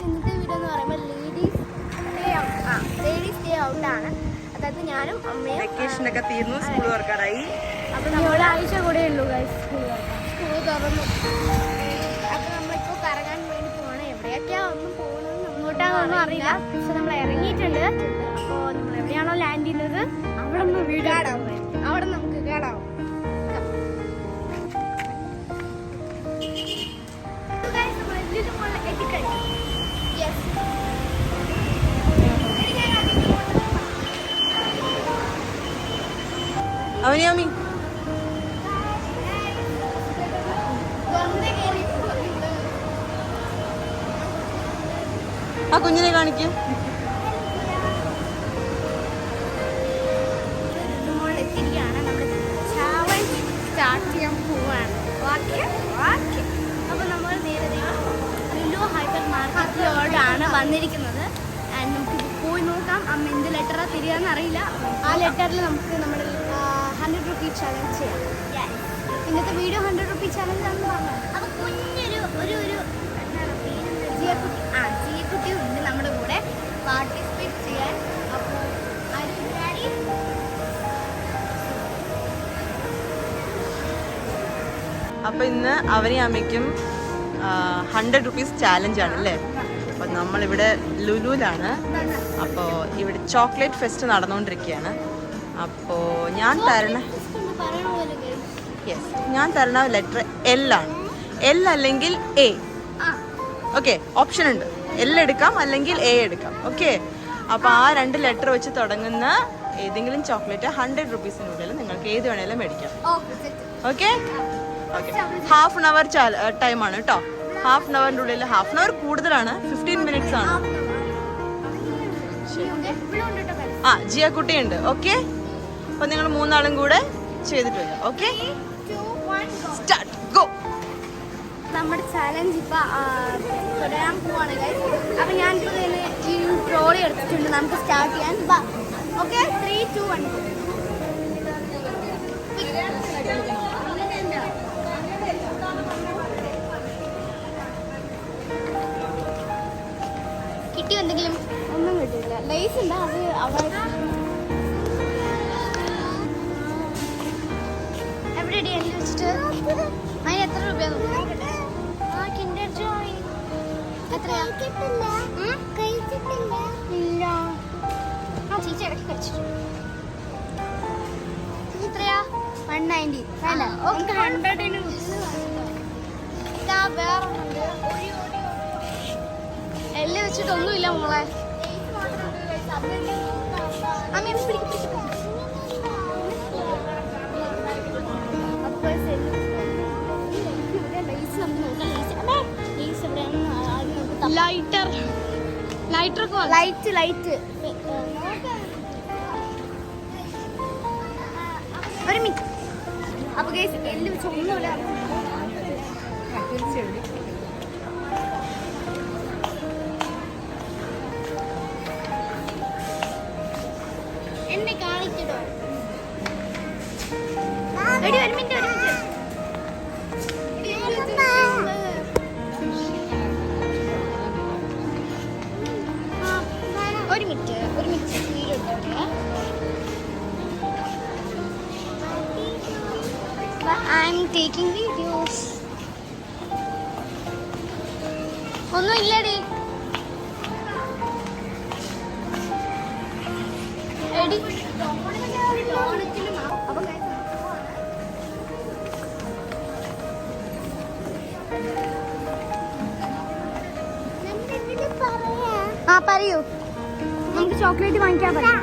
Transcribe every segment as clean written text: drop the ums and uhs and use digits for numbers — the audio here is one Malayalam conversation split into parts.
ഇന്നത്തെ വീഡിയോ എന്ന് പറയുമ്പോൾ ലേഡീസ് ഡേ ഔട്ടാണ്. അതായത് ഞാനും അമ്മയും വെക്കേഷനൊക്കെ തീർന്നു, സ്കൂൾ തുറക്കാറായി. അപ്പോൾ നമ്മൾ ഒരാഴ്ച കൂടെ ഉള്ളൂ സ്കൂൾ തുറന്നു. അപ്പോൾ നമ്മളിപ്പോൾ കറങ്ങാൻ വേണ്ടി പോകണം. എവിടെയൊക്കെയാ ഒന്നും പോകുന്നത് അങ്ങോട്ടാണെന്നൊന്നും അറിയില്ല. പക്ഷെ നമ്മൾ ഇറങ്ങിയിട്ടുണ്ട്. അപ്പോൾ നമ്മൾ എവിടെയാണോ ലാൻഡ് ചെയ്യുന്നത് അവിടെ നിന്ന് വീട് അവിടെ നമുക്ക് കാണാം. അവനിയാമി ആ കുഞ്ഞിനെ കാണിക്കും. സ്റ്റാർട്ട് ചെയ്യാൻ പോവാണ്. അപ്പോൾ നമ്മൾ നേരെ ലുലു ഹൈപ്പർ മാർക്കറ്റിലോട്ടാണ് വന്നിരിക്കുന്നത്. ആൻഡ് നമുക്ക് പോയി നോക്കാം അമ്മ എന്ത് ലെറ്ററാണ് തിരിയാന്ന് അറിയില്ല. ആ ലെറ്ററിൽ നമുക്ക് നമ്മുടെ 100 രൂപീ ചലഞ്ച് ചെയ്യാം. ഇന്നത്തെ വീഡിയോ 100 രൂപീ ചലഞ്ച് ആണെന്ന് പറഞ്ഞു. അപ്പോൾ കുഞ്ഞൊരു ഒരു എന്താണ് ജിയക്കുട്ടി ഉണ്ട് നമ്മുടെ കൂടെ പാർട്ടിസിപ്പേറ്റ് ചെയ്യാൻ. അപ്പോൾ അപ്പൊ ഇന്ന് അവനെയും അമ്മയ്ക്കും 100 രൂപീസ് ചാലഞ്ച് ആണ് അല്ലേ? അപ്പൊ നമ്മളിവിടെ ലുലുലാണ്. അപ്പോൾ ഇവിടെ ചോക്ലേറ്റ് ഫെസ്റ്റ് നടന്നുകൊണ്ടിരിക്കുകയാണ്. അപ്പോൾ ഞാൻ തരണ ലെറ്റർ എൽ ആണ്. എൽ അല്ലെങ്കിൽ എ. ഓക്കെ, ഓപ്ഷൻ ഉണ്ട്. എൽ എടുക്കാം അല്ലെങ്കിൽ എ എടുക്കാം. ഓക്കെ, അപ്പോൾ ആ 2 ലെറ്റർ വെച്ച് തുടങ്ങുന്ന ഏതെങ്കിലും ചോക്ലേറ്റ് 100 രൂപീസിനുള്ളിൽ നിങ്ങൾക്ക് ഏത് വേണേലും മേടിക്കാം. Okay okay, half an hour ടൈമാണ് കേട്ടോ. ഹാഫ് ആൻ അവറിൻ്റെ ഉള്ളിൽ, ഹാഫ് ആൻ അവർ കൂടുതലാണ്, 15 മിനിറ്റ്സ് ആണ്. ആ ജിയക്കുട്ടിയുണ്ട്. ഓക്കെ, അപ്പോൾ നിങ്ങൾ 3 ആളും കൂടെ ചെയ്തിട്ട് വരാം. Okay, start, go. നമ്മുടെ ചാലഞ്ച് ഇപ്പൊ തുടരാൻ പോവാണ്. അപ്പൊ ഞാൻ ഈ ട്രോളി എടുത്തിട്ടുണ്ട്. നമുക്ക് സ്റ്റാർട്ട് ചെയ്യാൻ. ഓക്കെ, 3, 2, 1. കിട്ടിയോ? എന്തെങ്കിലും? ഒന്നും കിട്ടിയില്ല. ലൈസ് ഉണ്ട്, അത് അവിടെ എവിടെ എല്ലാം വെച്ചിട്ട് അതിന് എത്ര രൂപയാണ്? കിൻഡർ ജോയ് എത്രയാ? ഇല്ല, ആ ചേച്ചി ഇടയ്ക്ക് കഴിച്ചിട്ടുണ്ട്. എത്രയാ? 190. അല്ല, 100. വേറെ എല്ലാം വെച്ചിട്ടൊന്നുമില്ല മോളെ. ലൈറ്റ് ഒരു മിനിറ്റ്. അപ്പൊ ഗൈസ് എല്ലാം വെച്ച് ഒന്നുമില്ല. എന്നെ കാണിക്കട്ടോ. ഒരു മിനിറ്റ്. I'm taking videos. ഒന്നും ഇല്ലടി. എടി പറയൂ. നമുക്ക് ചോക്ലേറ്റ് വാങ്ങിക്കാൻ പറ്റും.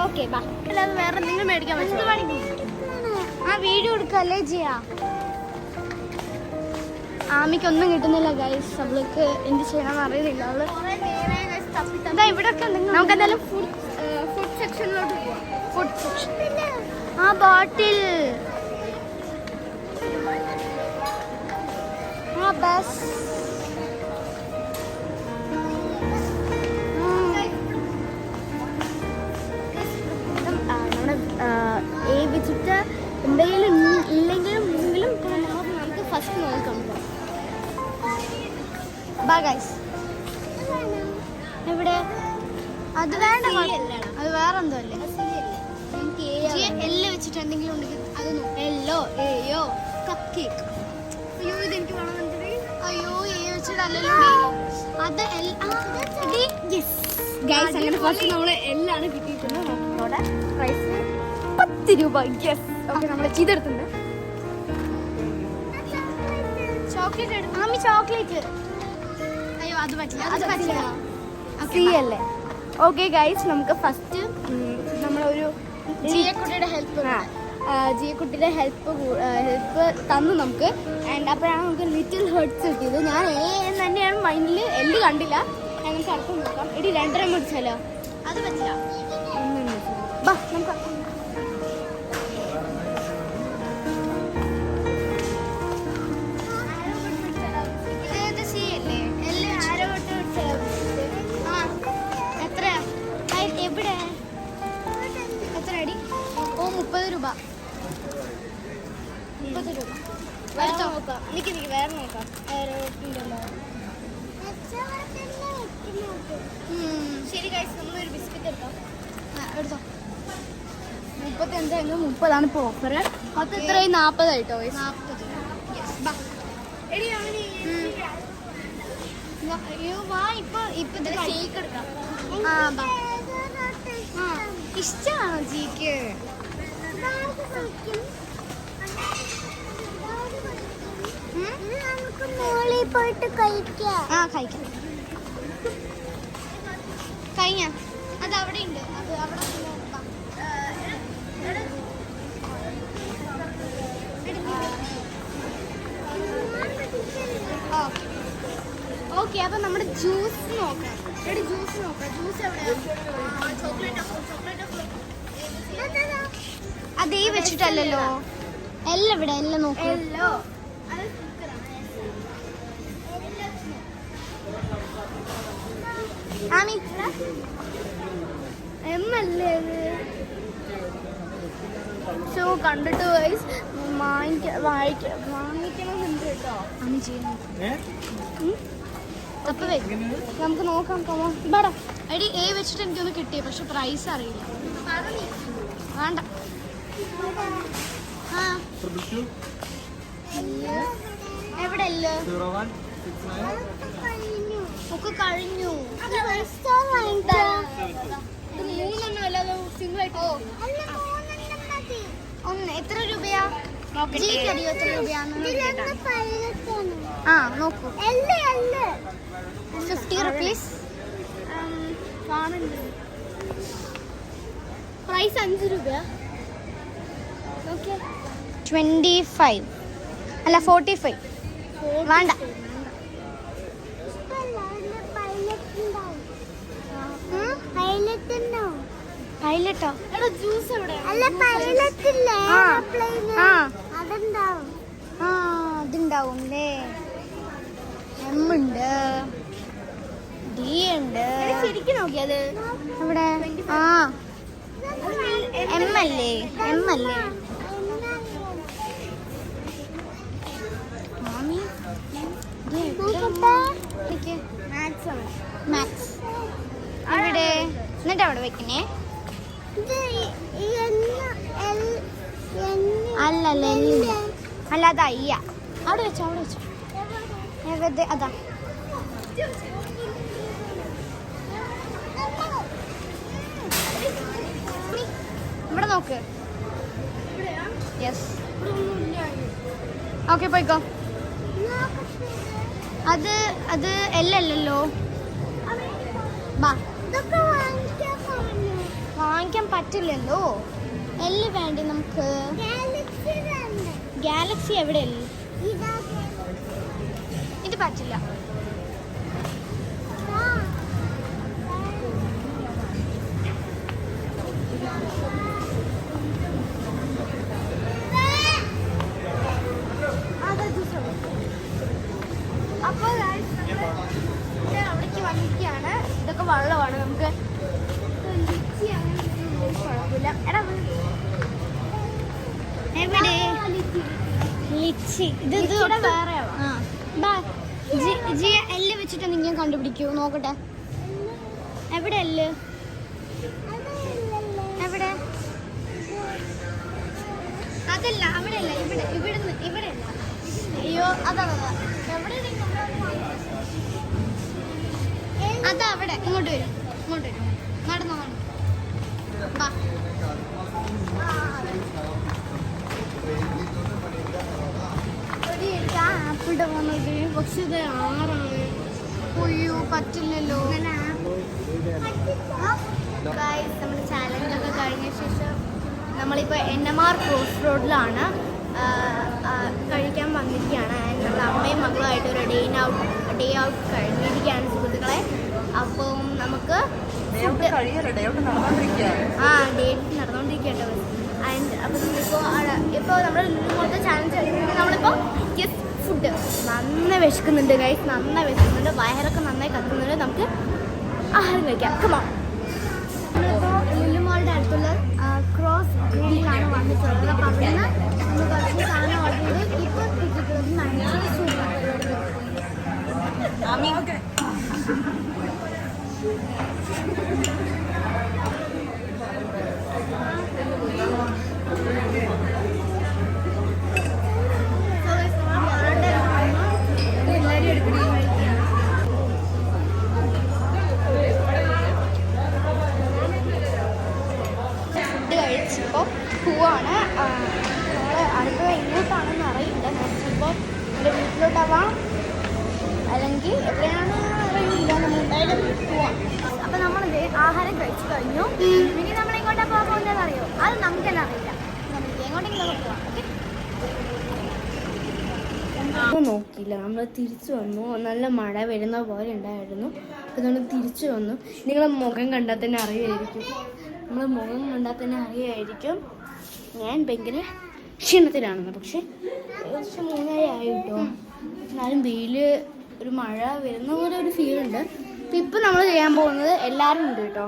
ഓക്കെ, അല്ലാതെ വേറെ എന്തെങ്കിലും മേടിക്കാൻ പറ്റും. ആ വീഡിയോ എടുക്കല്ലേ ചെയ്യാ. ആമിക്കൊന്നും കിട്ടുന്നില്ല ഗൈസ്. അവൾക്ക് എന്ത് ചെയ്യണമെന്ന് അറിയുന്നില്ല. അവള് ഇവിടെ ഒക്കെ നമുക്ക് എന്തായാലും ഫുഡ് സെക്ഷനിലോട്ട് പോവാം. Food section. ആ ബോട്ടിൽ, ആ ബസ്. നമ്മുടെ വെച്ചിട്ട് എന്തെങ്കിലും ഇല്ലെങ്കിലും നമുക്ക് ഫസ്റ്റ് നോക്കാം. ബാ ഗൈസ്. എവിടെ? അത് വേണ്ട, അത് വേറെ എന്തോ അല്ലേ. എല്ലാം വെച്ചിട്ട് എന്തെങ്കിലും ഉണ്ടെങ്കിൽ അത് എല്ലോ ഏയോ കപ്പ് കേക്ക്. അയ്യോ ഇതെനിക്ക് വേണമെന്നുണ്ട്. അയ്യോ ഏ വെച്ചിട്ടല്ലോ അത് ഗൈസ്. അങ്ങനെ ഫസ്റ്റ് നമ്മൾ എല്ലാണ് കിട്ടിയിട്ടുണ്ട്. നമ്മുടെ പ്രൈസ് 10 രൂപ. യെസ്. ഓക്കെ, നമ്മൾ ചെയ്തെടുത്തിട്ടുണ്ട്. ചോക്ലേറ്റ് എടുക്കും. ആമി ചോക്ലേറ്റ്. അയ്യോ അത് പറ്റില്ല, അത് പറ്റില്ല. സി അല്ലേ. ഓക്കെ ഗൈസ്, നമുക്ക് ഫസ്റ്റ് നമ്മളൊരു ജിയക്കുട്ടിയുടെ ഹെൽപ്പ് തന്നു നമുക്ക്. ആൻഡ് അപ്പോഴാണ് നമുക്ക് ലിറ്റിൽ ഹേർട്സ് കിട്ടിയത്. ഞാൻ തന്നെയാണ് മൈൻഡിൽ. എല്ല് കണ്ടില്ല. ഞങ്ങൾക്ക് അർത്ഥം നോക്കാം. എടി 2.5 മേടിച്ചാലോ? അത് പറ്റില്ല. ബാ നമുക്ക് എവിടെ? എത്ര അടി? ഓ 30 രൂപ. 30 രൂപ. നോക്കാം. എനിക്ക് വേറെ നോക്കാം. ശരി ഗൈസ്, നമ്മളൊരു ബിസ്ക്കറ്റ് എടുക്കാം. എടുത്തോ. 35 30 ഇപ്പോൾ ഓഫർ. അത് എത്രയും 40 ആയിട്ടോ. 40. ഷേക്ക് എടുക്കാം. ഇഷ്ടമാണോ ജിക്ക്? പോയിട്ട് കഴിക്കാം. കഴിഞ്ഞ അത് അവിടെ ഉണ്ട്. അത് അവിടെ ഓക്കെ. അപ്പൊ നമ്മുടെ ജ്യൂസ് നോക്കാം. ജ്യൂസ് എവിടെയാ? അതേ വെച്ചിട്ടല്ലോ. എല്ലാം ഇവിടെ. എല്ലാം നോക്കാം. ആമി എമ്മല്ലേ ഷോ കണ്ടിട്ട് വാങ്ങിക്കണമെന്നുണ്ട് കേട്ടോ. ആമി ചെയ്യുന്നു. അപ്പൊ നമുക്ക് നോക്കാം. ബടാ എടി എ വെച്ചിട്ട് എനിക്കൊന്ന് കിട്ടിയ, പക്ഷെ പ്രൈസ് അറിയില്ല. വേണ്ട. എവിടെ അല്ലേ ഒക്കെ കഴിഞ്ഞു. 3 അല്ലാതെ സിംഗിൾ ആയിട്ട്. എത്ര രൂപയാ? അറിയോ എത്ര രൂപയാന്ന്? നോക്കൂ. 50 റുപ്പീസ്. പ്രൈസ് 5 രൂപയാ. 25 അല്ല 45. വേണ്ട. പൈലറ്റോ? ജ്യൂസ് എവിടെ? അതുണ്ടാവും അല്ലേ. എം ഉണ്ട്, ഡി ഉണ്ട്. ശരിക്കും നോക്കിയത് ഇവിടെ. എം അല്ലേ? മാക്സ് ഇവിടെ. എന്നിട്ട് അവിടെ വെക്കണേ. അല്ല അത് അയ്യ. അവിടെ വെച്ചോ. അതാ. ഇവിടെ നോക്ക്. യെസ്. ഓക്കെ പോയിക്കോ. അത് എല്ലല്ലോ. വാങ്ങിക്കാൻ പറ്റില്ലല്ലോ. എല്ല് വേണ്ടി നമുക്ക്. ഗാലക്സി എവിടെ? ഇത് പറ്റില്ല. അപ്പോൾ അവിടേക്ക് വന്നിരിക്കുകയാണ്. ഇതൊക്കെ വെള്ളമാണ്. നമുക്ക് കുഴപ്പമില്ല. എവിടെ ലിച്ചി ഇത് വേറെ ജി എല്ല് വെച്ചിട്ട് നിങ്ങൾ കണ്ടുപിടിക്കൂ നോക്കട്ടെ എവിടെ എല്ല് എവിടെ അതല്ല അവിടെ അല്ല ഇവിടെ ഇവിടുന്ന് ഇവിടെ അല്ല അയ്യോ അതാണ് എവിടെ അതാ അവിടെ ഇങ്ങോട്ട് വരും നടന്നോ ആപ്പിളുടെ വന്നത് പക്ഷെ ഇത് 6 അയ്യോ പറ്റില്ലല്ലോ നമ്മുടെ ചാലഞ്ചൊക്കെ കഴിഞ്ഞ ശേഷം നമ്മളിപ്പോൾ NMR ക്രോസ് റോഡിലാണ് കഴിക്കാൻ വന്നിരിക്കുകയാണ് നമ്മുടെ അമ്മയും മകളുമായിട്ട് ഒരു ഡേ ഔട്ട് കഴിഞ്ഞിരിക്കുകയാണ് സുഹൃത്തുക്കളെ അപ്പം നമുക്ക് ഡേറ്റ് നടന്നുകൊണ്ടിരിക്കുകട്ടോ ആൻഡ് അപ്പം ഇപ്പോൾ നമ്മുടെ ലുലുമോളത്തെ ചാലഞ്ച് കഴിഞ്ഞിട്ട് നമ്മളിപ്പോൾ ഫുഡ് നന്നായി വിശക്കുന്നുണ്ട് ഗൈസ് നന്നായി വിശക്കുന്നുണ്ട് വയറൊക്കെ നന്നായി കത്തുന്നുണ്ട് നമുക്ക് ആഹാരം കഴിക്കാം കമോൺ നമ്മളിപ്പോൾ ലുലുമോളുടെ അടുത്തുള്ള ക്രോസ് റോഡിലാണ് വന്നിട്ടുള്ളത് അപ്പം അവിടെ നിന്ന് നമ്മൾ കുറച്ച് സാധനം ഓർഡർ ചെയ്ത് ഇപ്പോൾ കിട്ടിയിട്ടുള്ളത് നല്ല സൂപ്പർ കഴിച്ചിപ്പോൾ പോവാണ് നമ്മൾ അടുത്ത എങ്ങോട്ടാണെന്ന് അറിയില്ല ചിലപ്പോൾ എൻ്റെ വീട്ടിലോട്ടാവാം അല്ലെങ്കിൽ എവിടെയാണ് അറിയില്ല നമ്മൾ എന്തായാലും പോവാം അപ്പം നമ്മളിത് ആഹാരം കഴിച്ചു കഴിഞ്ഞു ഇനി നമ്മൾ എങ്ങോട്ടാണ് പോകാൻ പോകുന്നതെന്ന് അറിയോ അത് നമുക്ക് തന്നെ അറിയില്ല നമുക്ക് എങ്ങോട്ടെങ്കിലും പോവാം ഓക്കെ നോക്കിയില്ല നമ്മൾ തിരിച്ചു വന്നു നല്ല മഴ വരുന്ന പോലെ ഉണ്ടായിരുന്നു അപ്പോൾ നമ്മൾ തിരിച്ചു വന്നു നിങ്ങളെ മുഖം കണ്ടാൽ തന്നെ അറിയായിരിക്കും നമ്മൾ മുഖം കണ്ടാൽ തന്നെ അറിയായിരിക്കും ഞാൻ ഭയങ്കര ക്ഷീണത്തിലാണെന്ന് പക്ഷെ ഏകദേശം 3 ആയി കേട്ടോ എന്നാലും വെയിൽ ഒരു മഴ വരുന്ന പോലെ ഒരു ഫീലുണ്ട് അപ്പം ഇപ്പം നമ്മൾ ചെയ്യാൻ പോകുന്നത് എല്ലാവരും ഉണ്ട് കേട്ടോ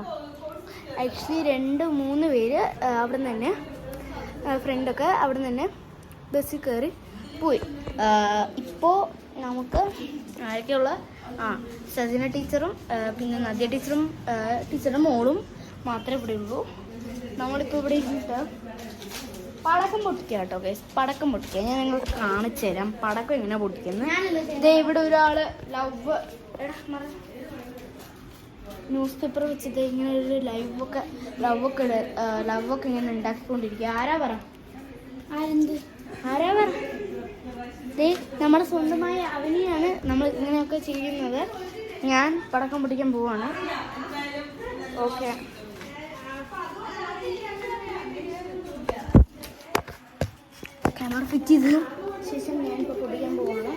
ആക്ച്വലി 2-3 പേര് അവിടെ നിന്ന് തന്നെ ഫ്രണ്ടൊക്കെ അവിടെ നിന്ന് തന്നെ ബസ്സിൽ കയറി പോയി ഇപ്പോൾ നമുക്ക് ആരൊക്കെയുള്ള സജന ടീച്ചറും പിന്നെ നദ്യ ടീച്ചറും ടീച്ചറുടെ മോളും മാത്രമേ ഇവിടെ ഉള്ളൂ നമ്മളിപ്പോൾ ഇവിടെ ഇരുന്നിട്ട് പടക്കം പൊട്ടിക്കുക കേട്ടോ ഗൈസ് പടക്കം പൊട്ടിക്കുക ഞാൻ നിങ്ങൾക്ക് കാണിച്ചു തരാം പടക്കം എങ്ങനെ പൊട്ടിക്കുന്നത് ഇതേ ഇവിടെ ഒരാൾ ന്യൂസ് പേപ്പർ വെച്ചിട്ട് ഇങ്ങനെ ഒരു ലവൊക്കെ ഇങ്ങനെ ഉണ്ടാക്കിക്കൊണ്ടിരിക്കുക ആരാ പറ ദേ നമ്മുടെ സ്വന്തമായ അവനിയാണ് നമ്മൾ ഇങ്ങനെയൊക്കെ ചെയ്യുന്നത് ഞാൻ പടക്കം പൊട്ടിക്കാൻ പോവാണ് ഓക്കെ ക്യാമറ ഫിറ്റ് ചെയ്തതിനു ശേഷം ഞാനിപ്പോൾ പൊട്ടിക്കാൻ പോവാണ്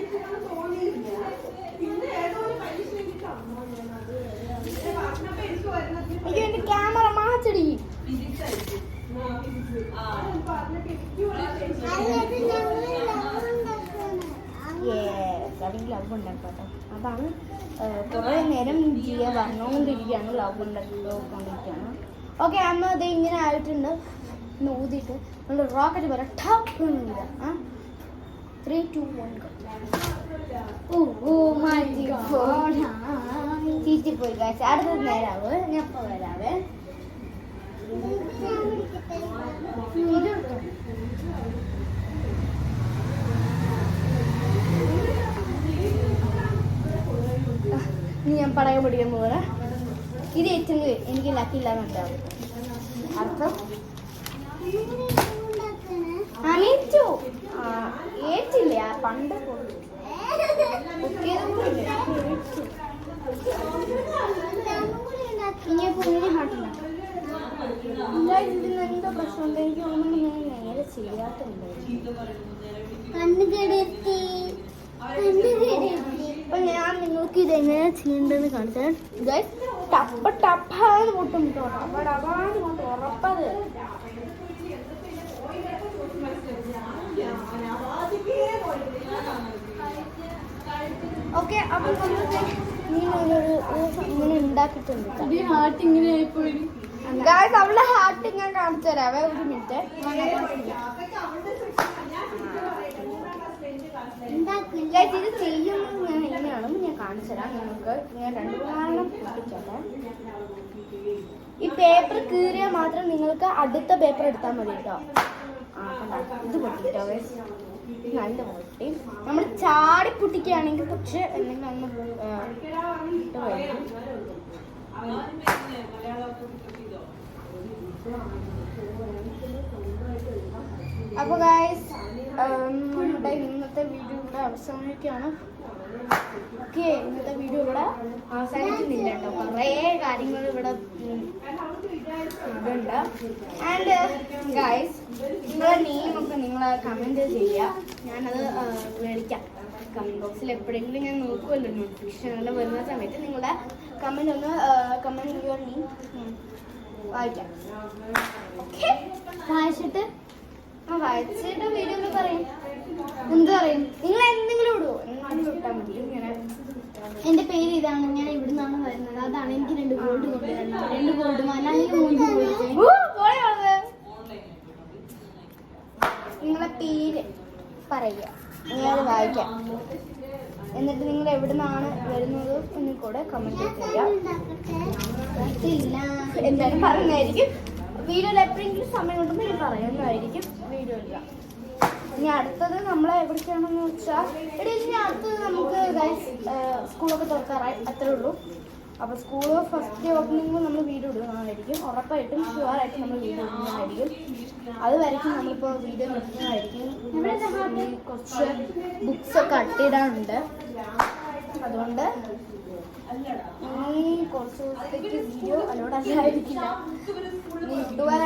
എനിക്ക് എൻ്റെ ക്യാമറ മാറ്റടി അല്ലെങ്കിൽ ലവ് ഉണ്ടാക്കാം അതാണ് കുറേ നേരം ജിയ പറഞ്ഞുകൊണ്ടിരിക്കുകയാണ് ലവ് ഉണ്ടാക്കിക്കൊണ്ടിരിക്കുകയാണ് ഓക്കെ അമ്മ അത് ഇങ്ങനെ ആയിട്ടുണ്ട് ഊതിയിട്ട് നമ്മൾ റോക്കറ്റ് പോലെ ടപ്പില്ല 3, 2, 1 ചീറ്റിപ്പോയി കാശ് അടുത്തത് നേരാവ് ഞാൻ ഇപ്പോൾ വരാവേ ഇനി ഞാൻ പടകം പിടിക്കാൻ പോകണേ ഇത് ഏറ്റെങ്കിൽ എനിക്ക് ലക്കില്ലാന്നുണ്ടാവും അർത്ഥം ഏറ്റില്ല പണ്ട് എന്തോ പ്രശ്നമുണ്ട് എനിക്ക് ഒന്നും ഞാൻ നേരെ ചെയ്യാത്തുണ്ട് അപ്പൊ ഞാൻ നിങ്ങൾക്ക് ഇതെങ്ങനെ ചെയ്യേണ്ടതെന്ന് കാണിച്ചാൽ ടപ്പാന്ന് പൊട്ടും ടപ്പാന്ന് പൊട്ടും ഉറപ്പത് ഓക്കെ അപ്പൊ ഇങ്ങനെ ഉണ്ടാക്കിയിട്ടുണ്ട് അവളുടെ ഹാർട്ട് ഞാൻ കാണിച്ചു കാണിച്ചു തരാവേ, ഒരു മിനിറ്റ്. ഇത് ചെയ്യുമ്പോൾ ഞാൻ എങ്ങനെയാണെന്ന് ഞാൻ കാണിച്ചു തരാം നിങ്ങൾക്ക്. ഞാൻ 2 പൊട്ടിച്ചോട്ടെ. ഈ പേപ്പർ കീറിയാൽ മാത്രം നിങ്ങൾക്ക് അടുത്ത പേപ്പർ എടുത്താൽ മതി കേട്ടോ. ഇത് പൊട്ടിട്ടോ, നല്ല പൊട്ടി. നമ്മൾ ചാടി പൊട്ടിക്കുകയാണെങ്കിൽ പക്ഷെ എന്തെങ്കിലും ഒന്ന് ഇട്ട് വരും. അപ്പോൾ ഗൈസ് നമ്മുടെ ഇന്നത്തെ വീഡിയോ ഇവിടെ അവസാനിക്കുകയാണ്. ഓക്കെ, ഇന്നത്തെ വീഡിയോ ഇവിടെ അവസാനിക്കുന്നില്ല കേട്ടോ. കുറേ കാര്യങ്ങൾ ഇവിടെ ഉണ്ട്. ആൻഡ് ഗൈസ്, നിങ്ങളെ നെയിമൊക്കെ നിങ്ങൾ കമൻറ്റ് ചെയ്യുക. ഞാനത് മേടിക്കാം കമൻറ്റ് ബോക്സിൽ. എപ്പോഴെങ്കിലും ഞാൻ നോക്കുമല്ലോ നോട്ടിഫിക്കേഷൻ അങ്ങനെ വരുന്ന സമയത്ത് നിങ്ങളുടെ കമൻറ്റ് ഒന്ന് കമൻറ്റ് യുവർ നെയിം വായിക്കാം. ഓക്കെ, വായിച്ചിട്ട് വീഡിയോ ഒന്ന് പറയും. എന്ത് പറയും? നിങ്ങൾ എന്തെങ്കിലും ഇടുമോ? എന്തെങ്കിലും ഇട്ടാൽ മതി. ഇങ്ങനെ എൻ്റെ പേര് ഇതാണ്, ഞാൻ ഇവിടെ നിന്നാണ് വരുന്നത്, അതാണ്, എനിക്ക് 2 ഗോൾഡ് കൊണ്ടുവരണം, 2 ഗോൾഡ് അല്ലെങ്കിൽ 3 ഗോൾഡ്. നിങ്ങളെ പേര് പറയുക, ഞാനത് വായിക്കാം. എന്നിട്ട് നിങ്ങൾ എവിടെ നിന്നാണ് വരുന്നത് എന്ന് കൂടെ കമൻറ്റ് ചെയ്യാം. എന്തായാലും പറയുന്നതായിരിക്കും. വീഡിയോയിൽ എപ്പോഴെങ്കിലും സമയം കൊണ്ടുമ്പോൾ ഇത് പറയുന്നതായിരിക്കും വീഡിയോ ഇല്ല. ഇനി അടുത്തത് നമ്മളെ എവിടേക്കാണെന്ന് വെച്ചാൽ ഇനി അടുത്തത് നമുക്ക് സ്കൂളൊക്കെ തുറക്കാറായി, അത്രേ ഉള്ളൂ. അപ്പോൾ സ്കൂൾ ഫസ്റ്റ് ഡേ ഓപ്പണിംഗ് നമ്മൾ വീഡിയോ ഇടുന്നതായിരിക്കും. ഉറപ്പായിട്ടും ഷുവറായിട്ടും നമ്മൾ വീഡിയോ ഇടുന്നതായിരിക്കും. അതുവരെയ്ക്കും നമ്മളിപ്പോൾ വീഡിയോ നിർത്തുന്നതായിരിക്കും. കുറച്ച് ബുക്സൊക്കെ അട്ടിടാനുണ്ട്. അതുകൊണ്ട് ഇനി കുറച്ച് ദിവസത്തേക്ക് വീഡിയോ അലോഡ് അല്ലായിരിക്കില്ല. ഇതുവരെ